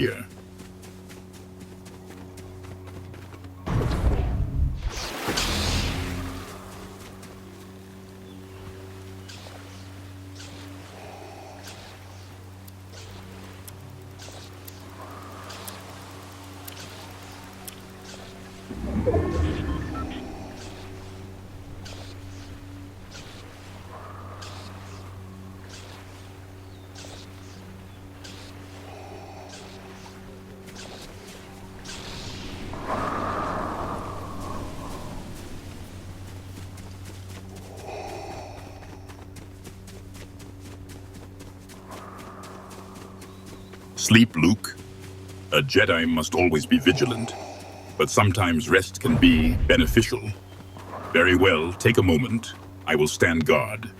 here. Sleep, Luke. A Jedi must always be vigilant, but sometimes rest can be beneficial. Very well, take a moment. I will stand guard.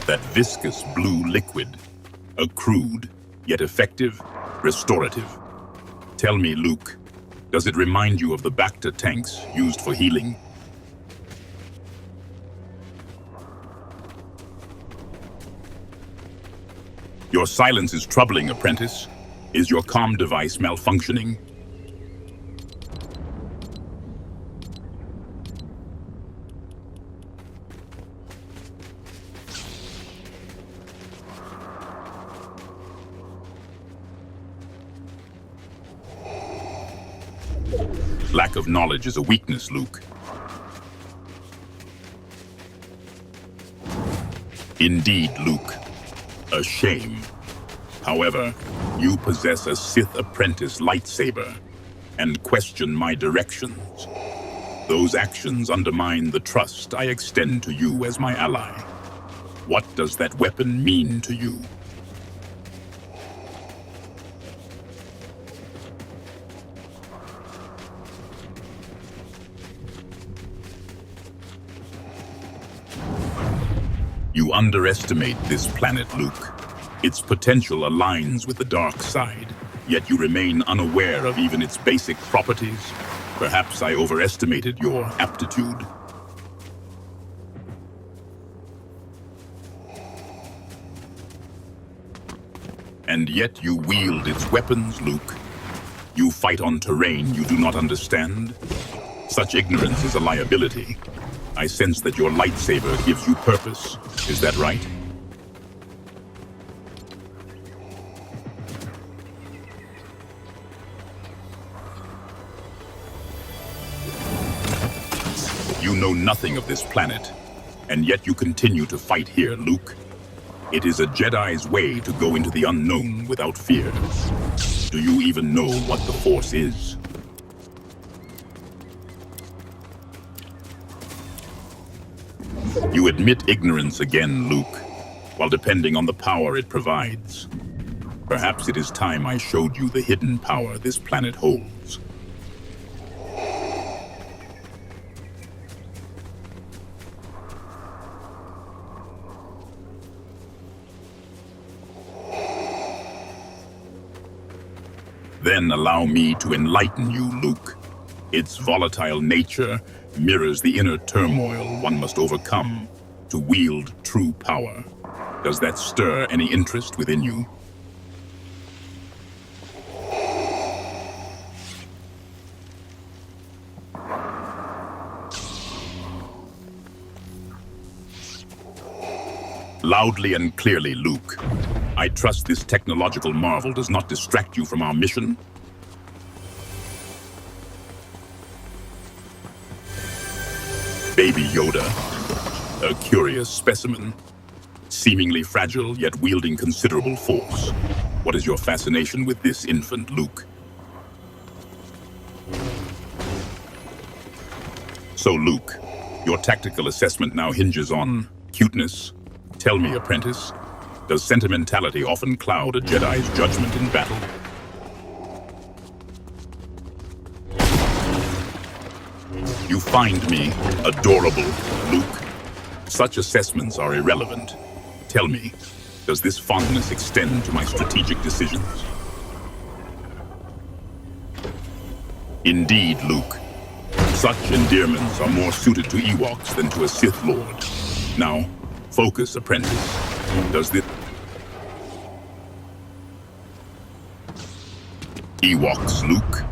That viscous blue liquid, a crude, yet effective, restorative. Tell me, Luke, does it remind you of the Bacta tanks used for healing? Your silence is troubling, apprentice. Is your comm device malfunctioning? Lack of knowledge is a weakness, Luke. Indeed, Luke. A shame. However, you possess a Sith apprentice lightsaber and question my directions. Those actions undermine the trust I extend to you as my ally. What does that weapon mean to you? You underestimate this planet, Luke. Its potential aligns with the dark side, yet you remain unaware of even its basic properties. Perhaps I overestimated your aptitude. And yet you wield its weapons, Luke. You fight on terrain you do not understand. Such ignorance is a liability. I sense that your lightsaber gives you purpose. Is that right? You know nothing of this planet, and yet you continue to fight here, Luke. It is a Jedi's way to go into the unknown without fear. Do you even know what the Force is? You admit ignorance again, Luke, while depending on the power it provides. Perhaps it is time I showed you the hidden power this planet holds. Then allow me to enlighten you, Luke. Its volatile nature mirrors the inner turmoil one must overcome to wield true power. Does that stir any interest within you? Loudly and clearly, Luke. I trust this technological marvel does not distract you from our mission. Baby Yoda, a curious specimen, seemingly fragile yet wielding considerable force. What is your fascination with this infant, Luke? So, Luke, your tactical assessment now hinges on Cuteness? Tell me, apprentice, does sentimentality often cloud a Jedi's judgment in battle? You find me adorable, Luke. Such assessments are irrelevant. Tell me, does this fondness extend to my strategic decisions? Indeed, Luke. Such endearments are more suited to Ewoks than to a Sith Lord. Now, focus, apprentice. Does this... Ewoks, Luke.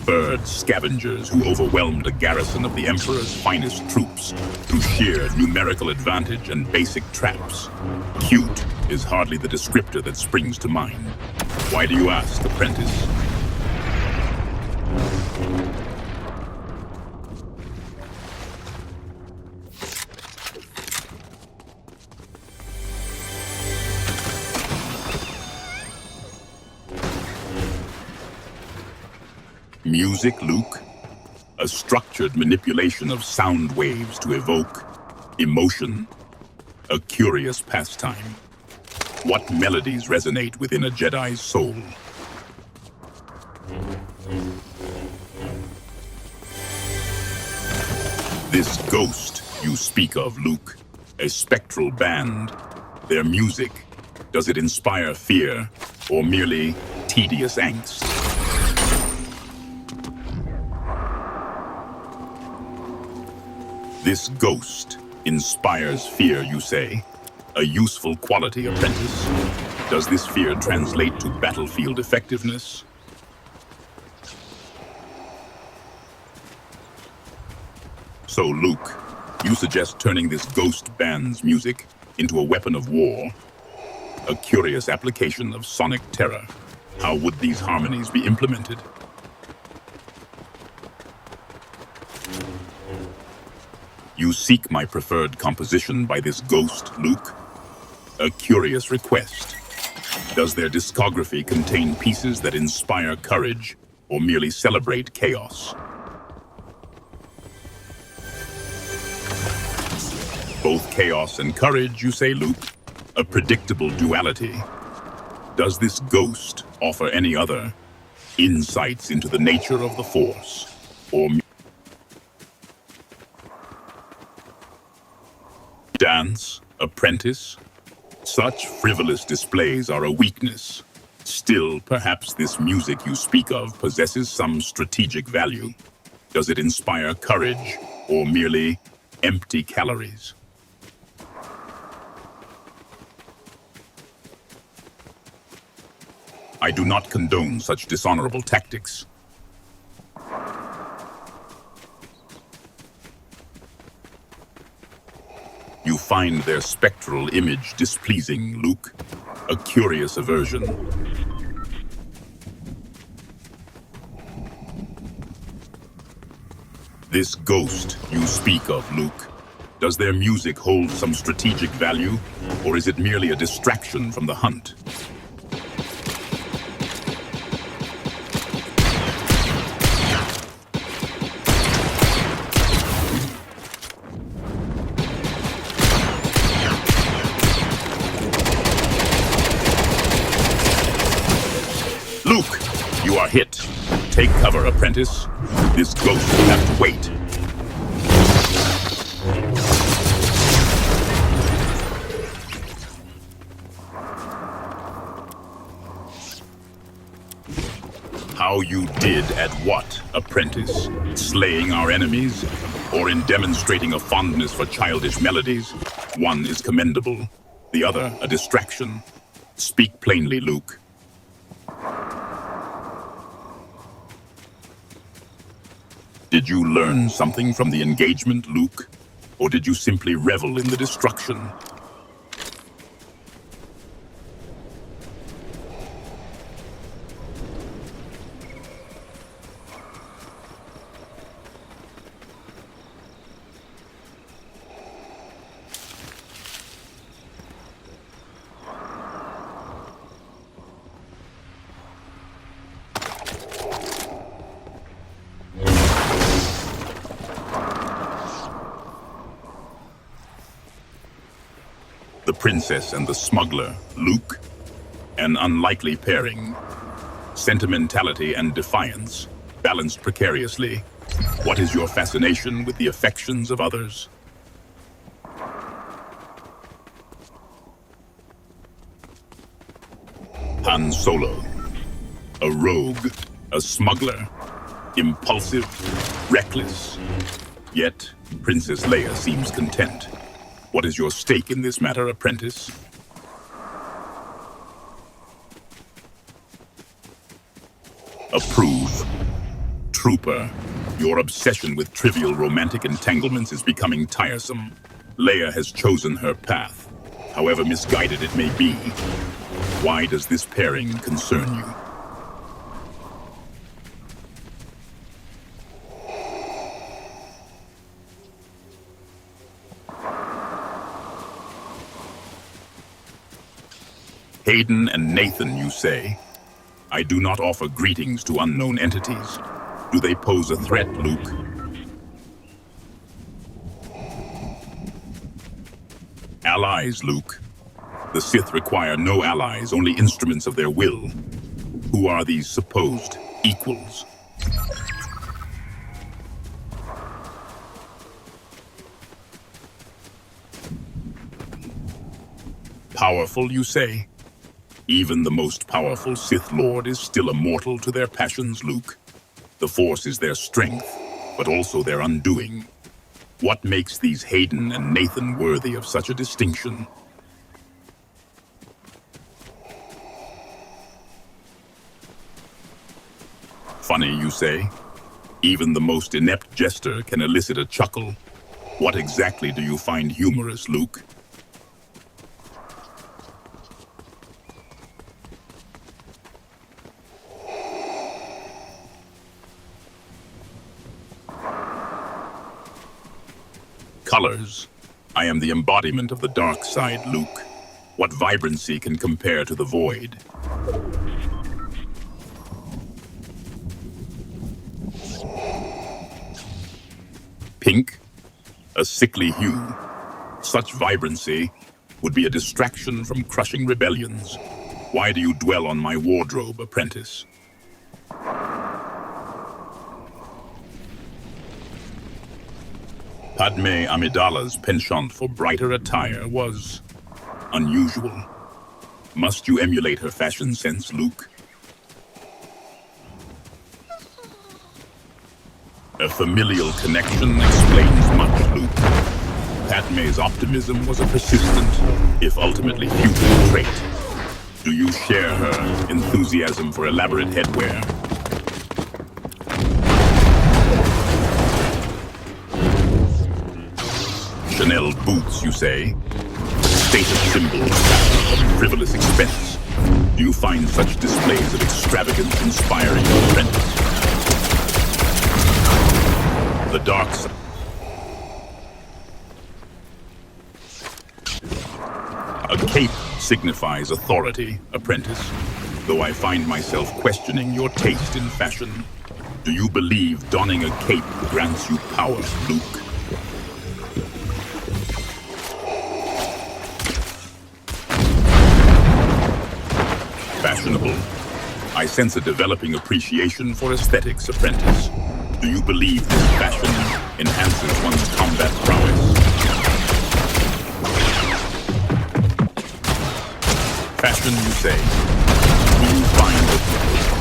Bird scavengers who overwhelmed a garrison of the Emperor's finest troops through sheer numerical advantage and basic traps. Cute is hardly the descriptor that springs to mind. Why do you ask, apprentice? Music, Luke? A structured manipulation of sound waves to evoke emotion? A curious pastime. What melodies resonate within a Jedi's soul? This ghost you speak of, Luke, a spectral band, their music, does it inspire fear or merely tedious angst? This ghost inspires fear, you say? A useful quality, apprentice. Does this fear translate to battlefield effectiveness? So, Luke, you suggest turning this ghost band's music into a weapon of war? A curious application of sonic terror. How would these harmonies be implemented? You seek my preferred composition by this ghost, Luke? A curious request. Does their discography contain pieces that inspire courage or merely celebrate chaos? Both chaos and courage, you say, Luke? A predictable duality. Does this ghost offer any other insights into the nature of the Force? Or dance, apprentice? Such frivolous displays are a weakness. Still, perhaps this music you speak of possesses some strategic value. Does it inspire courage or merely empty calories? I do not condone such dishonorable tactics. You find their spectral image displeasing, Luke? A curious aversion. This ghost you speak of, Luke, does their music hold some strategic value, or is it merely a distraction from the hunt? Luke, you are hit. Take cover, apprentice. This ghost will have to wait. How you did at what, apprentice? Slaying our enemies? Or in demonstrating a fondness for childish melodies? One is commendable, the other a distraction. Speak plainly, Luke. Did you learn something from the engagement, Luke? Or did you simply revel in the destruction? The princess and the smuggler, Luke? An unlikely pairing. Sentimentality and defiance, balanced precariously. What is your fascination with the affections of others? Han Solo. A rogue, a smuggler, impulsive, reckless. Yet, Princess Leia seems content. What is your stake in this matter, apprentice? Approve. Trooper, your obsession with trivial romantic entanglements is becoming tiresome. Leia has chosen her path, however misguided it may be. Why does this pairing concern you? Hayden and Nathan, you say? I do not offer greetings to unknown entities. Do they pose a threat, Luke? Allies, Luke. The Sith require no allies, only instruments of their will. Who are these supposed equals? Powerful, you say? Even the most powerful Sith Lord is still a mortal to their passions, Luke. The Force is their strength, but also their undoing. What makes these Hayden and Nathan worthy of such a distinction? Funny, you say? Even the most inept jester can elicit a chuckle. What exactly do you find humorous, Luke? Colors. I am the embodiment of the dark side, Luke. What vibrancy can compare to the void? Pink? A sickly hue. Such vibrancy would be a distraction from crushing rebellions. Why do you dwell on my wardrobe, apprentice? Padme Amidala's penchant for brighter attire was unusual. Must you emulate her fashion sense, Luke? A familial connection explains much, Luke. Padme's optimism was a persistent, if ultimately futile, trait. Do you share her enthusiasm for elaborate headwear? Chanel boots, you say? Status symbols, of frivolous expense. Do you find such displays of extravagance inspiring, apprentice? The dark side. A cape signifies authority, apprentice, though I find myself questioning your taste in fashion. Do you believe donning a cape grants you power, Luke? Fashionable. I sense a developing appreciation for aesthetics, apprentice. Do you believe this fashion enhances one's combat prowess? Fashion, you say? Do you find it